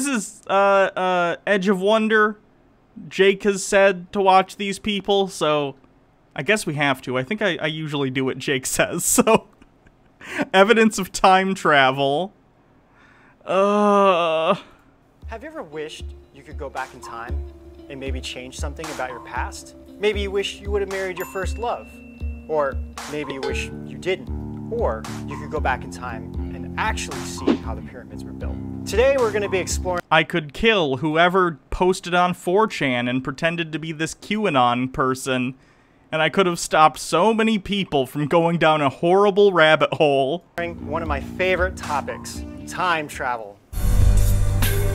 This is, Edge of Wonder. Jake has said to watch these people, so I guess we have to. I think I usually do what Jake says, so... Evidence of time travel. Have you ever wished you could go back in time and maybe change something about your past? Maybe you wish you would have married your first love. Or maybe you wish you didn't. Or you could go back in time and actually see how the pyramids were built. Today we're going to be exploring... I could kill whoever posted on 4chan and pretended to be this QAnon person, and I could have stopped so many people from going down a horrible rabbit hole. One of my favorite topics, time travel.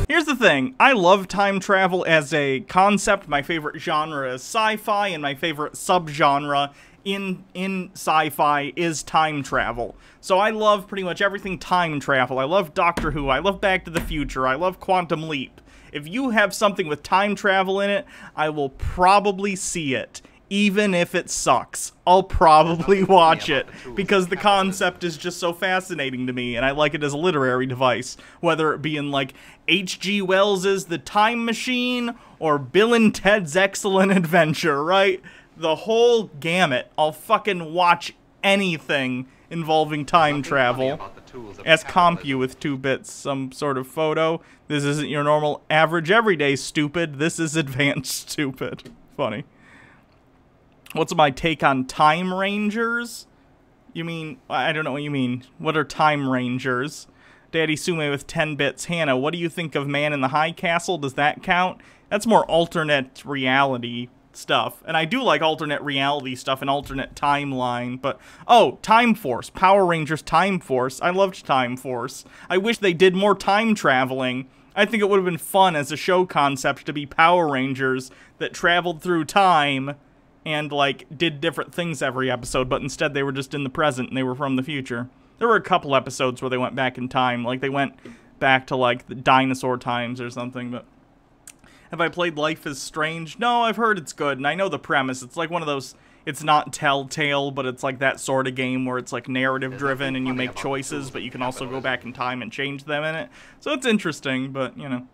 Here's the thing, I love time travel as a concept. My favorite genre is sci-fi, and my favorite subgenre in sci-fi is time travel. So I love pretty much everything time travel. I love Doctor Who, I love Back to the Future, I love Quantum Leap. If you have something with time travel in it, I will probably see it. Even if it sucks, I'll probably watch it, because the concept is just so fascinating to me, and I like it as a literary device, whether it be in, like, H.G. Wells's The Time Machine, or Bill and Ted's Excellent Adventure, right? The whole gamut. I'll fucking watch anything involving time travel. Ask CompU with 2 bits, some sort of photo. This isn't your normal average everyday stupid, this is advanced stupid. Funny. What's my take on Time Rangers? You mean, I don't know what you mean. What are Time Rangers? Daddy Sume with 10 bits. Hannah, what do you think of Man in the High Castle? Does that count? That's more alternate reality stuff. And I do like alternate reality stuff and alternate timeline, but... Oh, Time Force. Power Rangers Time Force. I loved Time Force. I wish they did more time traveling. I think it would have been fun as a show concept to be Power Rangers that traveled through time and, like, did different things every episode, but instead they were just in the present and they were from the future. There were a couple episodes where they went back in time, like they went back to, like, the dinosaur times or something, but... Have I played Life is Strange? No, I've heard it's good, and I know the premise. It's like one of those, it's not Telltale, but it's like that sort of game where it's like narrative-driven and you make choices, but you can also go back in time and change them in it. So it's interesting, but, you know.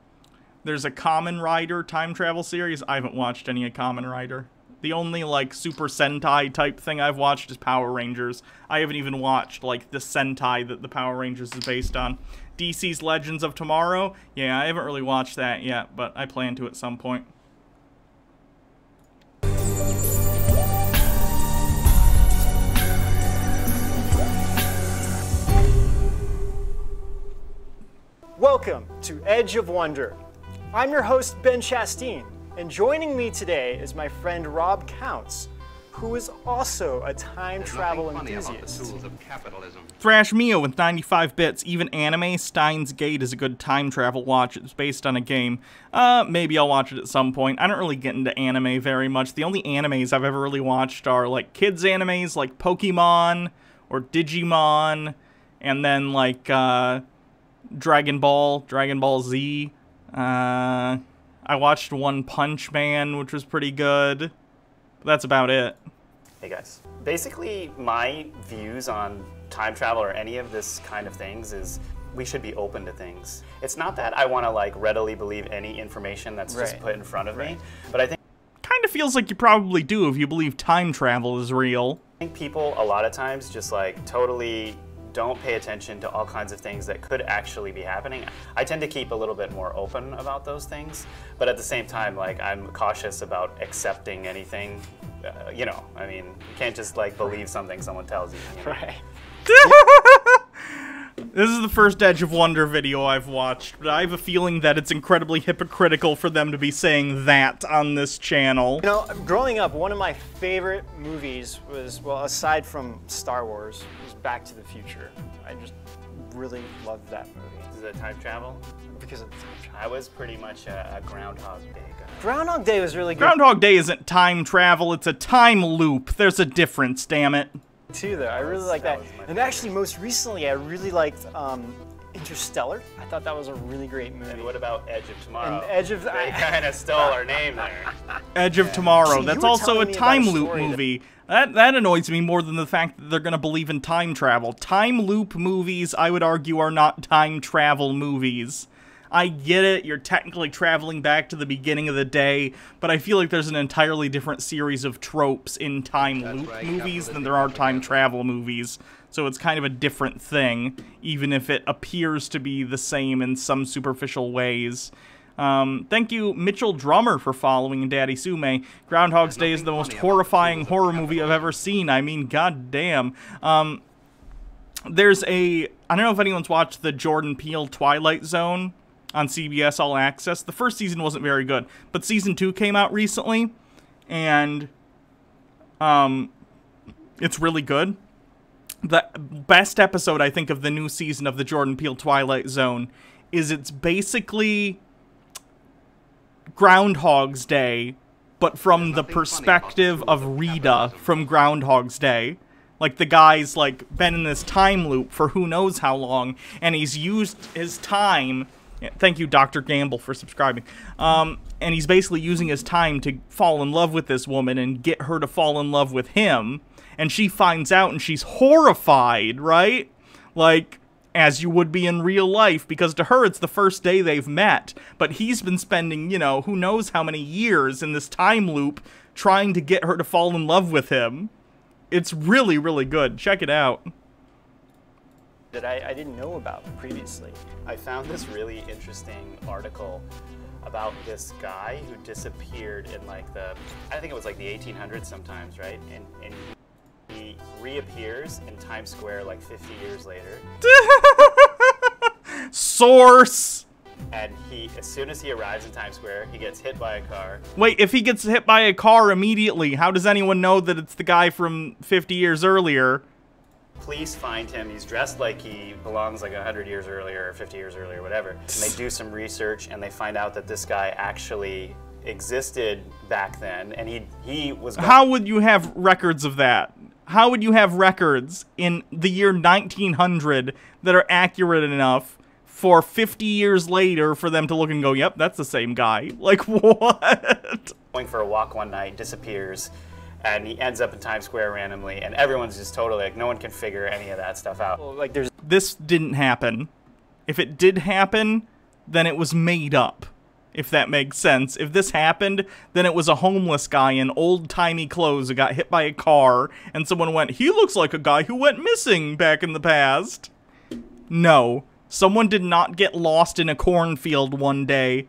There's a Kamen Rider time travel series. I haven't watched any of Kamen Rider. The only, like, Super Sentai type thing I've watched is Power Rangers. I haven't even watched, like, the Sentai that the Power Rangers is based on. DC's Legends of Tomorrow? Yeah, I haven't really watched that yet, but I plan to at some point. Welcome to Edge of Wonder. I'm your host, Ben Chasteen. And joining me today is my friend Rob Counts, who is also a time travel enthusiast. Thrash Mio with 95 bits. Even anime, Steins Gate is a good time travel watch. It's based on a game. Maybe I'll watch it at some point. I don't really get into anime very much. The only animes I've ever really watched are like kids animes like Pokemon or Digimon, and then like Dragon Ball Z. I watched One Punch Man, which was pretty good. But that's about it. Hey guys. Basically, my views on time travel or any of this kind of things is we should be open to things. It's not that I want to like readily believe any information that's just put in front of me, but I think kind of feels like you probably do if you believe time travel is real. I think people a lot of times just like totally don't pay attention to all kinds of things that could actually be happening. I tend to keep a little bit more open about those things, but at the same time, like, I'm cautious about accepting anything. You know, I mean, you can't just like believe something someone tells you. You know? Right. This is the first Edge of Wonder video I've watched, but I have a feeling that it's incredibly hypocritical for them to be saying that on this channel. You know, growing up, one of my favorite movies was, well, aside from Star Wars, was Back to the Future. I just really loved that movie. Is it time travel? Because of the time travel. I was pretty much a Groundhog Day guy. Groundhog Day was really good. Groundhog Day isn't time travel, it's a time loop. There's a difference, damn it. Too, though. I really like that. And actually, most recently, I really liked Interstellar. I thought that was a really great movie. And what about Edge of Tomorrow? And Edge of... They kind of stole our name there. Edge of Tomorrow. See, that's also a time loop movie. That annoys me more than the fact that they're going to believe in time travel. Time loop movies, I would argue, are not time travel movies. I get it, you're technically traveling back to the beginning of the day, but I feel like there's an entirely different series of tropes in time loop movies than there are time travel movies. So it's kind of a different thing, even if it appears to be the same in some superficial ways. Thank you, Mitchell Drummer, for following Daddy Sume. Groundhog's Day is the most horrifying horror movie I've ever seen. I mean, goddamn. There's I don't know if anyone's watched the Jordan Peele Twilight Zone on CBS All Access. The first season wasn't very good, but season 2 came out recently, and it's really good. The best episode, I think, of the new season of the Jordan Peele Twilight Zone is it's basically Groundhog's Day, but from the perspective of Rita from Groundhog's Day. Like, the guy's, like, been in this time loop for who knows how long, and he's used his time... Thank you, Dr. Gamble, for subscribing. And he's basically using his time to fall in love with this woman and get her to fall in love with him. And she finds out, and she's horrified, right? Like, as you would be in real life, because to her, it's the first day they've met. But he's been spending, you know, who knows how many years in this time loop trying to get her to fall in love with him. It's really, really good. Check it out. That I didn't know about previously. I found this really interesting article about this guy who disappeared in like I think it was like the 1800s sometimes, right? And he reappears in Times Square like 50 years later. Source! And as soon as he arrives in Times Square, he gets hit by a car. Wait, if he gets hit by a car immediately, how does anyone know that it's the guy from 50 years earlier? Police find him. He's dressed like he belongs like 100 years earlier or 50 years earlier, whatever. And they do some research and they find out that this guy actually existed back then, and he was... How would you have records of that? How would you have records in the year 1900 that are accurate enough for 50 years later for them to look and go, yep, that's the same guy? Like, what? Going for a walk one night, disappears, and he ends up in Times Square randomly, and everyone's just totally like, no one can figure any of that stuff out. Well, like This didn't happen. If it did happen, then it was made up, if that makes sense. If this happened, then it was a homeless guy in old-timey clothes who got hit by a car, and someone went, he looks like a guy who went missing back in the past. No. Someone did not get lost in a cornfield one day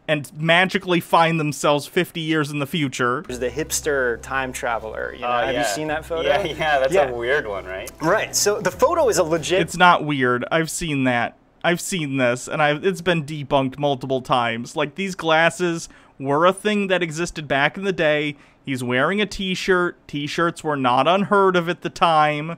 and magically find themselves 50 years in the future. There's the hipster time traveler. You know, have you seen that photo? Yeah, that's a weird one, right? Right. So the photo is a legit... It's not weird. I've seen that. I've seen this, and it's been debunked multiple times. Like, these glasses were a thing that existed back in the day. He's wearing a t-shirt. T-shirts were not unheard of at the time.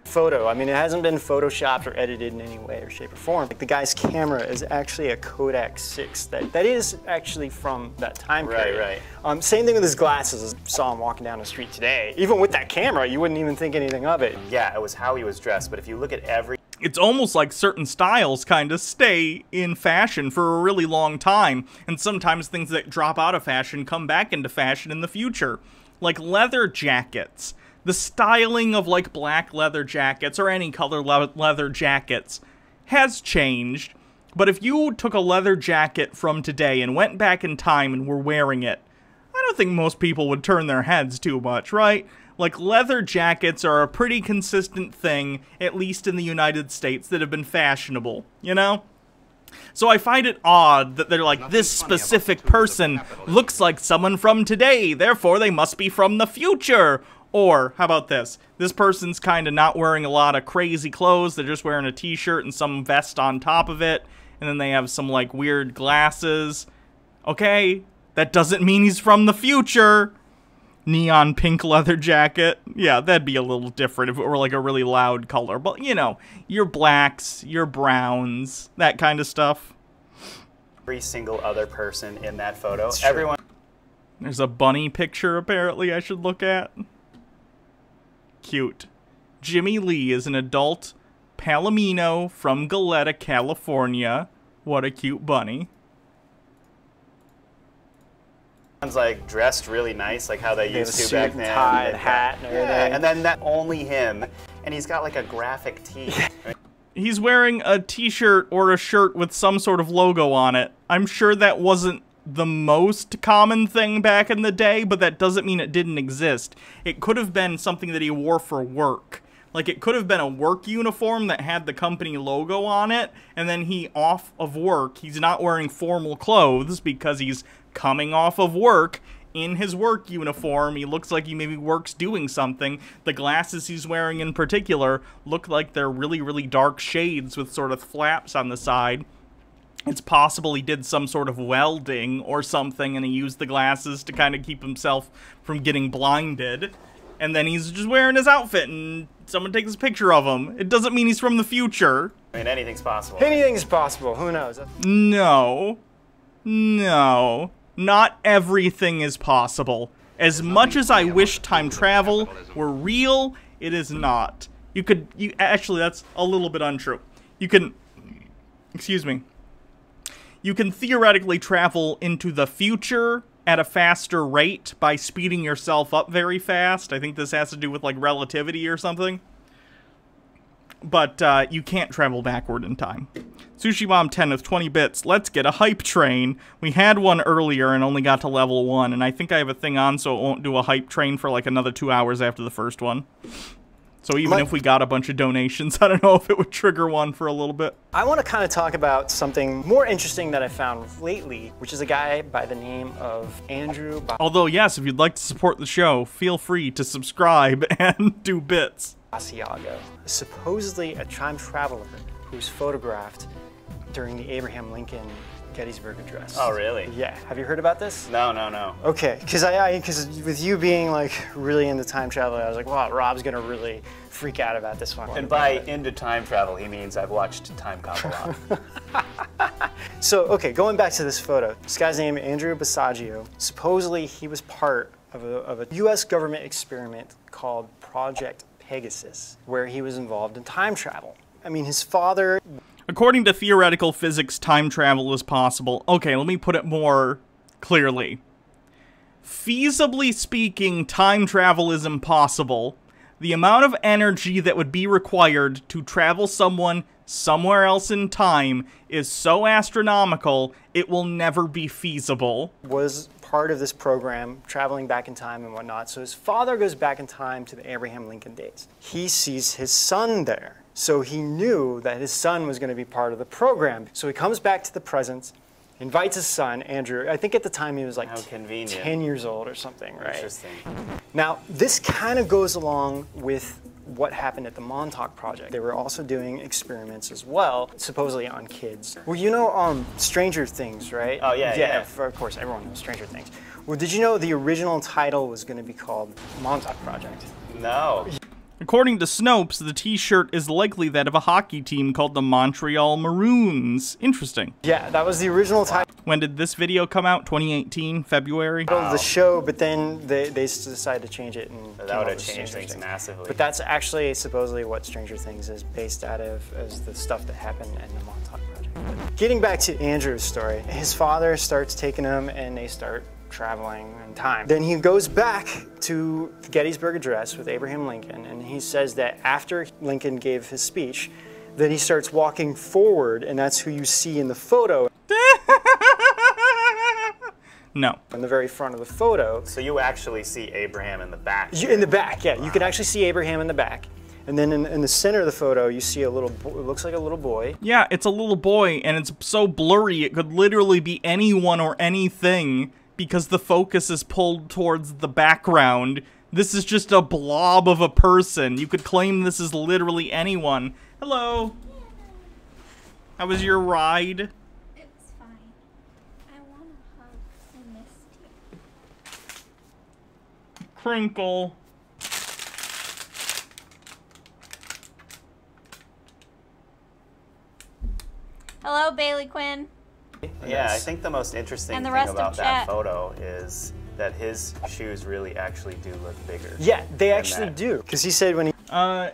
Photo. I mean, it hasn't been photoshopped or edited in any way or shape or form. Like, the guy's camera is actually a Kodak 6. That is actually from that time period. Right. Same thing with his glasses. I saw him walking down the street today. Even with that camera, you wouldn't even think anything of it. Yeah, it was how he was dressed, but if you look at it's almost like certain styles kind of stay in fashion for a really long time, and sometimes things that drop out of fashion come back into fashion in the future. Like leather jackets. The styling of, like, black leather jackets or any color leather jackets has changed, but if you took a leather jacket from today and went back in time and were wearing it, I don't think most people would turn their heads too much, right? Like, leather jackets are a pretty consistent thing, at least in the United States, that have been fashionable, you know? So I find it odd that they're like, this specific person looks like someone from today, therefore they must be from the future. Or, how about this? This person's kind of not wearing a lot of crazy clothes, they're just wearing a t-shirt and some vest on top of it, and then they have some, like, weird glasses. Okay, that doesn't mean he's from the future. Neon pink leather jacket. Yeah, that'd be a little different if it were, like, a really loud color. But, you know, your blacks, your browns, that kind of stuff. Every single other person in that photo, everyone... There's a bunny picture, apparently, I should look at. Cute. Jimmy Lee is an adult Palomino from Goleta, California. What a cute bunny. Everyone's like dressed really nice, like how they used to back then. Tie, hat, and everything. Yeah, and then only him, and he's got like a graphic tee. He's wearing a t-shirt or a shirt with some sort of logo on it. I'm sure that wasn't the most common thing back in the day, but that doesn't mean it didn't exist. It could have been something that he wore for work. Like, it could have been a work uniform that had the company logo on it, and then he off of work, he's not wearing formal clothes because he's coming off of work in his work uniform. He looks like he maybe works doing something. The glasses he's wearing in particular look like they're really, really dark shades with sort of flaps on the side. It's possible he did some sort of welding or something, and he used the glasses to kind of keep himself from getting blinded. And then he's just wearing his outfit, and someone takes a picture of him. It doesn't mean he's from the future. I mean, anything's possible. Anything's possible. Who knows? No. No. Not everything is possible. As much as I wish time travel were real, it is not. Actually, that's a little bit untrue. Excuse me. You can theoretically travel into the future at a faster rate by speeding yourself up very fast. I think this has to do with, like, relativity or something. But you can't travel backward in time. Sushi Mom 10 with 20 bits. Let's get a hype train. We had one earlier and only got to level 1, and I think I have a thing on so it won't do a hype train for like another 2 hours after the first one. So even if we got a bunch of donations, I don't know if it would trigger one for a little bit. I want to kind of talk about something more interesting that I found lately, which is a guy by the name of Andrew. Although, yes, if you'd like to support the show, feel free to subscribe and do bits. Basiago is supposedly a time traveler who's photographed during the Abraham Lincoln Gettysburg Address. Oh, really? Yeah. Have you heard about this? No, no, no. Okay, because with you being like really into time travel, I was like, wow, Rob's gonna really freak out about this one. And by into time travel, he means I've watched Time Cop a lot. So, okay, going back to this photo, this guy's name Andrew Basiago. Supposedly, he was part of a U.S. government experiment called Project Pegasus, where he was involved in time travel. I mean, his father... According to theoretical physics, time travel is possible. Okay, let me put it more clearly. Feasibly speaking, time travel is impossible. The amount of energy that would be required to travel someone somewhere else in time is so astronomical, it will never be feasible. Was part of this program, traveling back in time and whatnot. So his father goes back in time to the Abraham Lincoln days. He sees his son there. So he knew that his son was going to be part of the program. So he comes back to the present, invites his son, Andrew. I think at the time he was like 10 years old or something, right? Interesting. Now, this kind of goes along with what happened at the Montauk Project. They were also doing experiments as well, supposedly on kids. Well, you know Stranger Things, right? Oh, yeah, yeah. Of course, everyone knows Stranger Things. Well, did you know the original title was going to be called Montauk Project? No. According to Snopes, the t-shirt is likely that of a hockey team called the Montreal Maroons. Interesting. Yeah, that was the original title. When did this video come out? 2018, February? Wow. The show, but then they decided to change it. And that would have changed things massively. But that's actually supposedly what Stranger Things is based out of, as the stuff that happened in the Montauk Project. But getting back to Andrew's story, his father starts taking him and they start traveling in time. Then he goes back to the Gettysburg Address with Abraham Lincoln, and he says that after Lincoln gave his speech, then he starts walking forward, and that's who you see in the photo. No. In the very front of the photo. So you actually see Abraham in the back? In the back, yeah. Wow. You can actually see Abraham in the back. And then in the center of the photo, you see a little, it looks like a little boy. Yeah, it's a little boy, and it's so blurry, it could literally be anyone or anything, because the focus is pulled towards the background. This is just a blob of a person. You could claim this is literally anyone. Hello. How was your ride? It was fine. I want a hug. I missed you. Crinkle. Hello, Bailey Quinn. Yeah, I think the most interesting thing about that photo is that his shoes really actually do look bigger. Yeah, they actually do. Because he said when he... could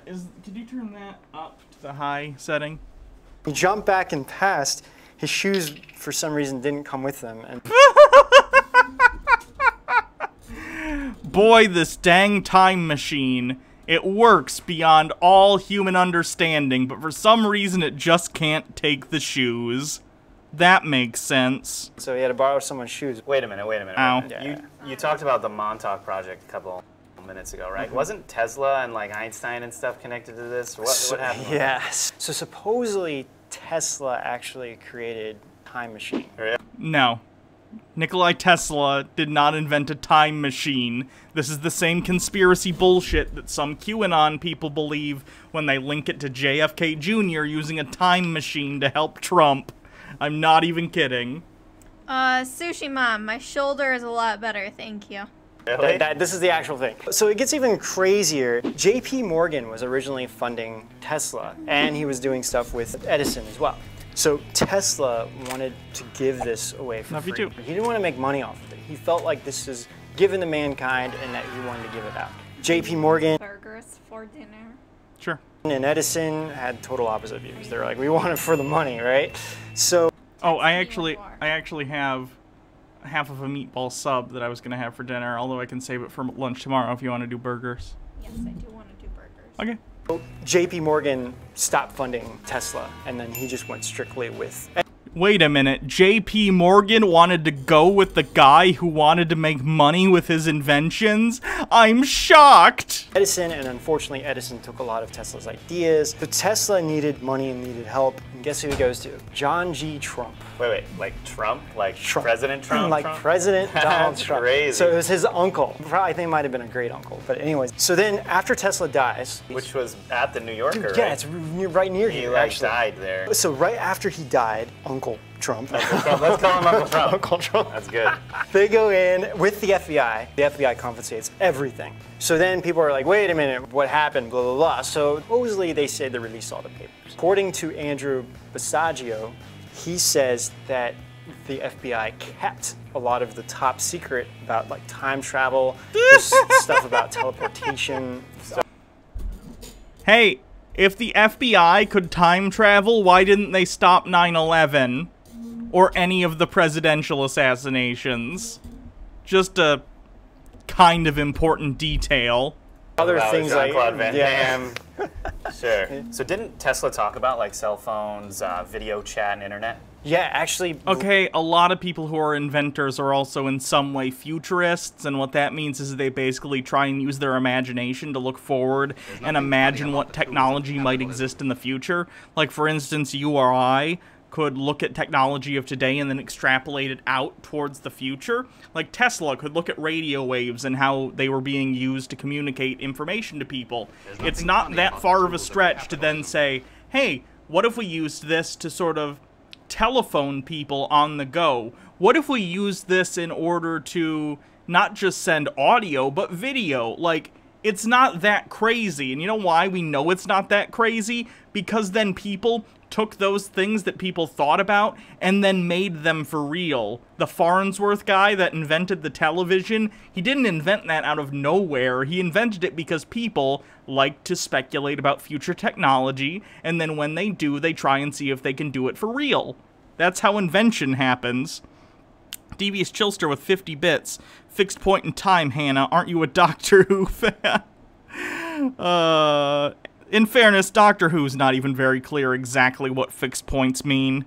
you turn that up to the high setting? He jumped back and passed, his shoes, for some reason, didn't come with them. And boy, this dang time machine It works beyond all human understanding, but for some reason it just can't take the shoes. That makes sense. So he had to borrow someone's shoes. Wait a minute. Ow. You talked about the Montauk project a couple minutes ago, right? Wasn't Tesla and like Einstein and stuff connected to this? What happened? Yes. So supposedly Tesla actually created a time machine. No. Nikolai Tesla did not invent a time machine. This is the same conspiracy bullshit that some QAnon people believe when they link it to JFK Jr. using a time machine to help Trump. I'm not even kidding. Sushi Mom, my shoulder is a lot better, thank you. Really? This is the actual thing. So it gets even crazier. J.P. Morgan was originally funding Tesla, and he was doing stuff with Edison as well. So Tesla wanted to give this away for Love you free. too. He didn't want to make money off of it. He felt like this is given to mankind and that he wanted to give it out. J.P. Morgan Burgers for dinner. Sure. and Edison had total opposite views. They were like, we want it for the money, right? So Oh, I actually have half of a meatball sub that I was gonna have for dinner, although I can save it for lunch tomorrow if you want to do burgers. Yes, I do want to do burgers. Okay. JP Morgan stopped funding Tesla, and then he just went strictly with Wait a minute, JP Morgan wanted to go with the guy who wanted to make money with his inventions? I'm shocked! Edison, and unfortunately Edison took a lot of Tesla's ideas. So Tesla needed money and needed help, and guess who he goes to? John G. Trump. Wait, like Trump? Like Trump. President Trump? Like Trump? President Donald That's Trump. crazy. So it was his uncle. I think it might have been a great uncle, but anyways. So then after Tesla dies, Which was at the New Yorker, yeah, right? it's right near He here, like actually. died there. So right after he died, Uncle Trump. Let's call him Uncle Trump. Uncle Trump. That's good. They go in with the FBI. The FBI confiscates everything. So then people are like, wait a minute, what happened? Blah, blah, blah. So supposedly they say they released all the papers. According to Andrew Basiago, he says that the FBI kept a lot of the top secret about like time travel, this stuff about teleportation. Hey, if the FBI could time travel, why didn't they stop 9/11? Or any of the presidential assassinations? Just a kind of important detail. Other Wow, things like Jean-Claude Van yeah. Damme. Sure. So didn't Tesla talk about like cell phones, video chat, and internet? Yeah, actually. Okay, a lot of people who are inventors are also in some way futurists, and what that means is they basically try and use their imagination to look forward and imagine what technology might exist in the future. Like, for instance, you or I could look at technology of today and then extrapolate it out towards the future. Like, Tesla could look at radio waves and how they were being used to communicate information to people. It's not that far of a stretch to then say, hey, what if we used this to sort of telephone people on the go? What if we use this in order to not just send audio, but video? Like, it's not that crazy. And you know why we know it's not that crazy? Because then people took those things that people thought about and then made them for real. The Farnsworth guy that invented the television, he didn't invent that out of nowhere. He invented it because people like to speculate about future technology, and then when they do, they try and see if they can do it for real. That's how invention happens. Devious Chilster with 50 bits. Fixed point in time, Hannah. Aren't you a Doctor Who fan? In fairness, Doctor Who's not even very clear exactly what fixed points mean,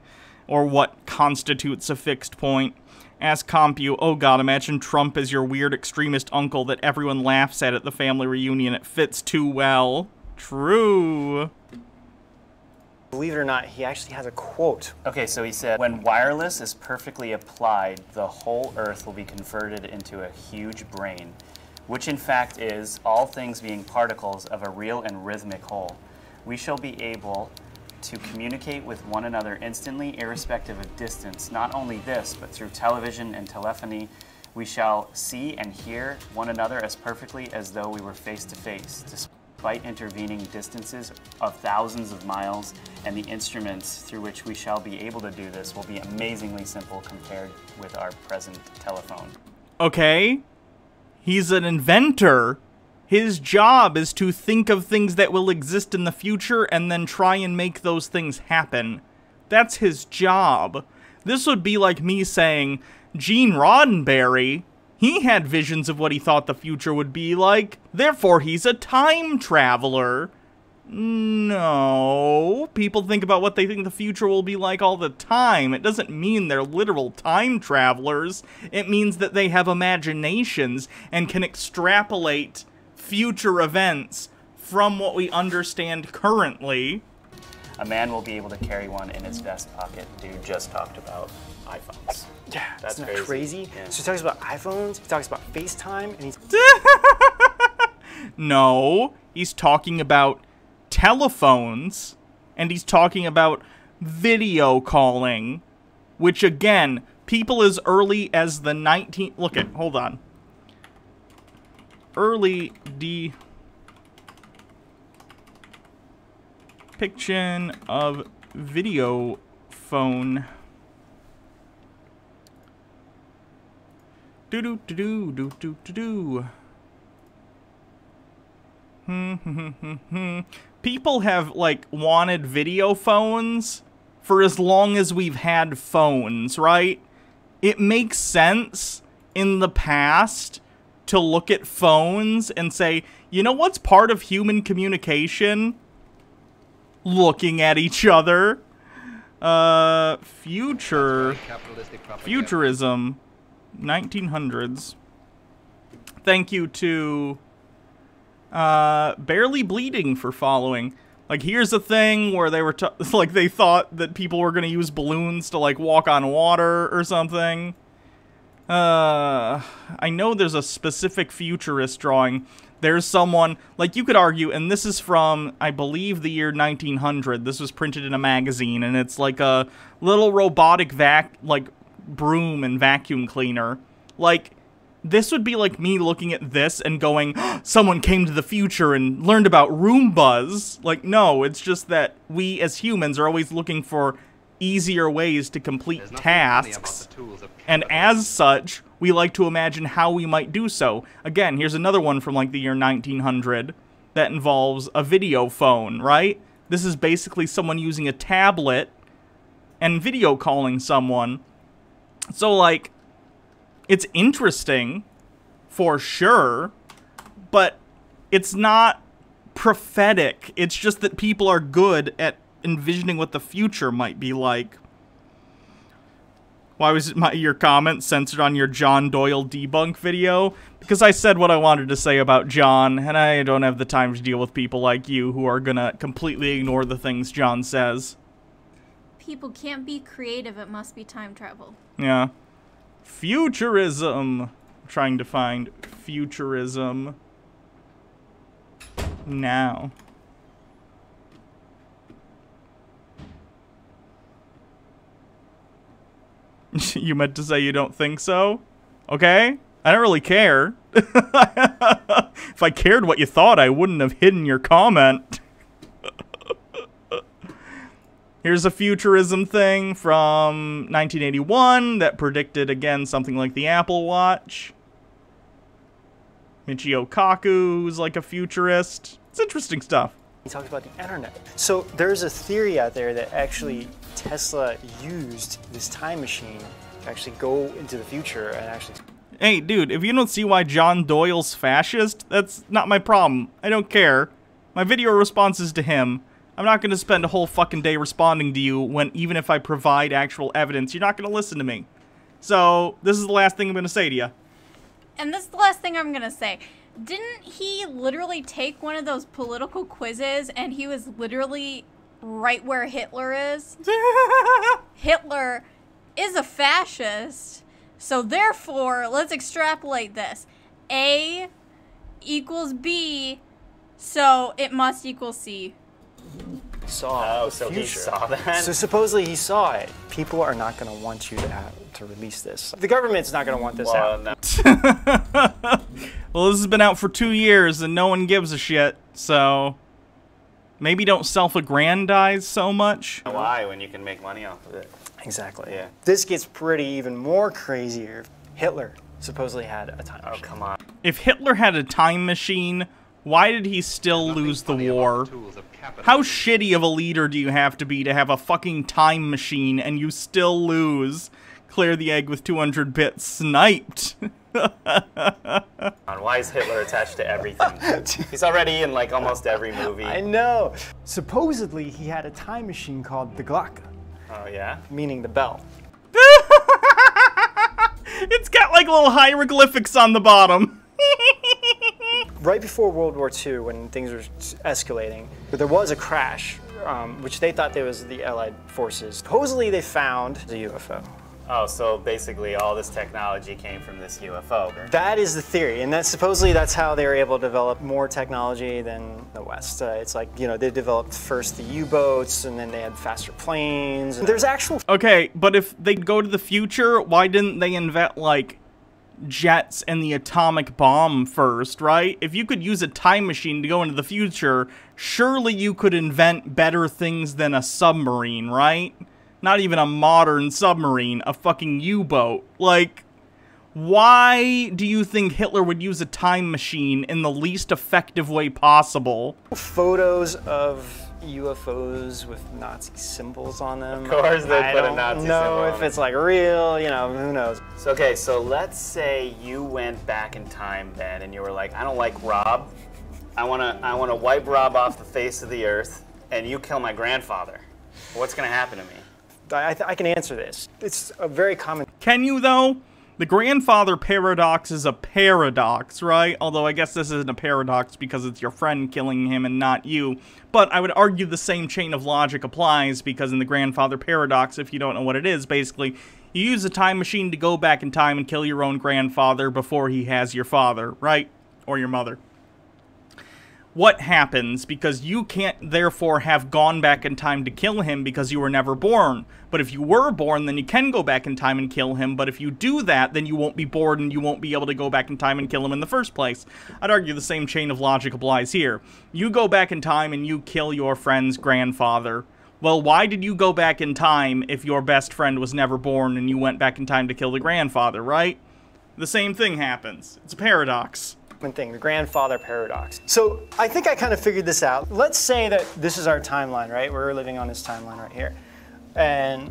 or what constitutes a fixed point. Ask Compu, oh god, imagine Trump as your weird extremist uncle that everyone laughs at the family reunion. It fits too well. True. Believe it or not, he actually has a quote. Okay, so he said, when wireless is perfectly applied, the whole Earth will be converted into a huge brain, which in fact is, all things being particles of a real and rhythmic whole. We shall be able to communicate with one another instantly, irrespective of distance. Not only this, but through television and telephony, we shall see and hear one another as perfectly as though we were face to face, despite intervening distances of thousands of miles, and the instruments through which we shall be able to do this will be amazingly simple compared with our present telephone. Okay. He's an inventor. His job is to think of things that will exist in the future and then try and make those things happen. That's his job. This would be like me saying, Gene Roddenberry He had visions of what he thought the future would be like. Therefore, he's a time traveler. No. People think about what they think the future will be like all the time. It doesn't mean they're literal time travelers. It means that they have imaginations and can extrapolate future events from what we understand currently. A man will be able to carry one in his vest pocket. Dude just talked about iPhones. Yeah, That's isn't that crazy? Yeah. So he talks about iPhones, he talks about FaceTime, and he's No, he's talking about telephones, and he's talking about video calling, which again, people as early as the 19th... Look at, hold on. Early depiction of video phone. People have, like, wanted video phones for as long as we've had phones, right? It makes sense in the past to look at phones and say, you know what's part of human communication? Looking at each other. Futurism. 1900s. Thank you to Barely Bleeding for following. Like, here's a thing where they were like they thought that people were gonna use balloons to like walk on water or something. I know there's a specific futurist drawing. There's someone, like, you could argue, and this is from, I believe, the year 1900. This was printed in a magazine, and it's like a little robotic broom and vacuum cleaner. Like, this would be like me looking at this and going, oh, someone came to the future and learned about Roombas. Like, no, it's just that we as humans are always looking for easier ways to complete tasks, and as such, we like to imagine how we might do so. Again, here's another one from like the year 1900 that involves a video phone, right? This is basically someone using a tablet and video calling someone. So, like, it's interesting, for sure, but it's not prophetic. It's just that people are good at envisioning what the future might be like. Why was your comment censored on your John Doyle debunk video? Because I said what I wanted to say about John, and I don't have the time to deal with people like you who are gonna completely ignore the things John says. People can't be creative, it must be time travel. Yeah. Futurism. I'm trying to find futurism now. You meant to say you don't think so? Okay. I don't really care. If I cared what you thought, I wouldn't have hidden your comment. Here's a futurism thing from 1981 that predicted, again, something like the Apple Watch. Michio Kaku, who's like a futurist. It's interesting stuff. He talks about the internet. So there's a theory out there that actually Tesla used this time machine to actually go into the future and actually... Hey, dude, if you don't see why John Doyle's fascist, that's not my problem. I don't care. My video response is to him. I'm not going to spend a whole fucking day responding to you when, even if I provide actual evidence, you're not going to listen to me. So, this is the last thing I'm going to say to you. And this is the last thing I'm going to say. Didn't he literally take one of those political quizzes and he was literally right where Hitler is? Hitler is a fascist. So therefore, let's extrapolate this. A equals B, so it must equal C. Saw the so future. he saw that? So supposedly he saw it. People are not going to want you to release this. The government's not going to want this out. No. Well, this has been out for 2 years and no one gives a shit, so maybe don't self-aggrandize so much. Why, when you can make money off of it? Exactly. Yeah. This gets pretty even more crazier. Hitler supposedly had a time machine. Oh, come on. If Hitler had a time machine, why did he still lose the war? How shitty of a leader do you have to have a fucking time machine and you still lose? Clear the egg with 200 bits sniped. Why is Hitler attached to everything? He's already in like almost every movie. I know. Supposedly, he had a time machine called the Glocke, Oh yeah? meaning the bell. It's got like little hieroglyphics on the bottom. Right before World War II, when things were escalating, there was a crash, which they thought there was the Allied forces. Supposedly, they found the UFO. Oh, so basically all this technology came from this UFO. That is the theory, and supposedly that's how they were able to develop more technology than the West. It's like, you know, they developed first the U-boats, and then they had faster planes. There's actual... Okay, but if they go to the future, why didn't they invent, like, jets and the atomic bomb first, right? If you could use a time machine to go into the future, surely you could invent better things than a submarine, right? Not even a modern submarine, a fucking U-boat. Like, why do you think Hitler would use a time machine in the least effective way possible? Photos of UFOs with Nazi symbols on them. Of course they I put a don't Nazi symbol know on if it. it's like real, you know, who knows. So, okay, so let's say you went back in time, Ben, and you were like, I don't like Rob. I wanna wipe Rob off the face of the earth, and you kill my grandfather. What's gonna happen to me? I can answer this. It's a very common... Can you, though? The grandfather paradox is a paradox, right? Although I guess this isn't a paradox because it's your friend killing him and not you. But I would argue the same chain of logic applies because in the grandfather paradox, if you don't know what it is, basically, you use a time machine to go back in time and kill your own grandfather before he has your father, right? Or your mother. What happens? Because you can't therefore have gone back in time to kill him because you were never born. But if you were born, then you can go back in time and kill him. But if you do that, then you won't be born and you won't be able to go back in time and kill him in the first place. I'd argue the same chain of logic applies here. You go back in time and you kill your friend's grandfather. Well, why did you go back in time if your best friend was never born and you went back in time to kill the grandfather, right? The same thing happens. It's a paradox. thing, the grandfather paradox. So I think I kind of figured this out. Let's say that this is our timeline, right? We're living on this timeline right here. And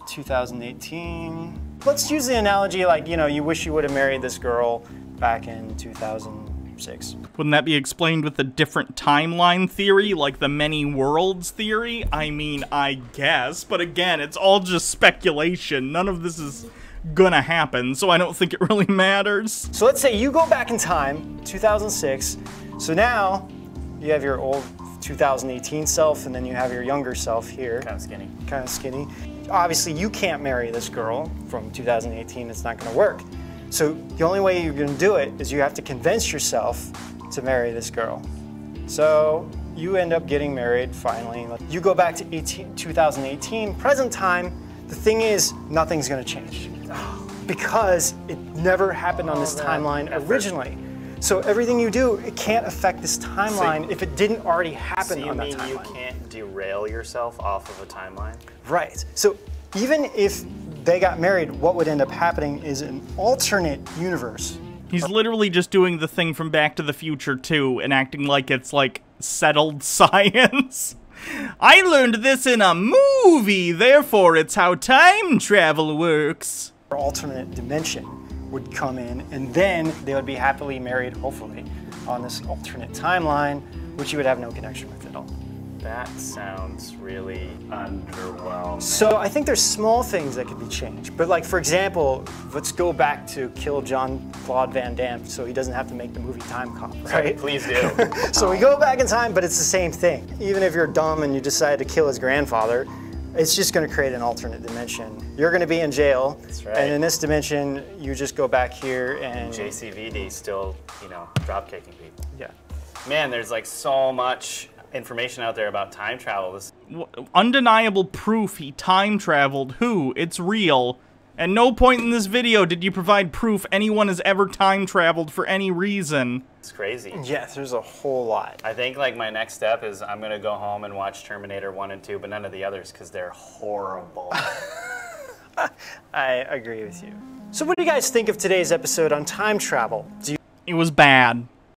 2018, let's use the analogy like, you know, you wish you would have married this girl back in 2006. Wouldn't that be explained with a different timeline theory, like the many worlds theory? I mean, I guess, but again, it's all just speculation. None of this is gonna happen, so I don't think it really matters. So let's say you go back in time, 2006, so now you have your old 2018 self and then you have your younger self here. Kind of skinny. Kind of skinny. Obviously you can't marry this girl from 2018, it's not gonna work. So the only way you're gonna do it is you have to convince yourself to marry this girl. So you end up getting married finally. You go back to 2018, present time. The thing is, nothing's gonna change because it never happened on this timeline originally. So everything you do, it can't affect this timeline if it didn't already happen on that timeline. So you mean you can't derail yourself off of a timeline? Right. So even if they got married, what would end up happening is an alternate universe. He's literally just doing the thing from Back to the Future 2 and acting like it's like settled science. I learned this in a movie, therefore it's how time travel works. Alternate dimension would come in, and then they would be happily married, hopefully, on this alternate timeline, which you would have no connection with at all. That sounds really underwhelming. So I think there's small things that could be changed. But like, for example, let's go back to kill Jean-Claude Van Damme so he doesn't have to make the movie Time Cop, right? Please do. So we go back in time, but it's the same thing. Even if you're dumb and you decide to kill his grandfather, it's just going to create an alternate dimension. You're going to be in jail, That's right. And in this dimension, you just go back here and... JCVD still, you know, drop kicking people. Yeah. Man, there's like so much information out there about time travel. Undeniable proof he time traveled. Who? It's real. At no point in this video did you provide proof anyone has ever time traveled for any reason. It's crazy. Yes, there's a whole lot. I think like my next step is I'm gonna go home and watch Terminator 1 and 2, but none of the others because they're horrible. I agree with you. So what do you guys think of today's episode on time travel? It was bad.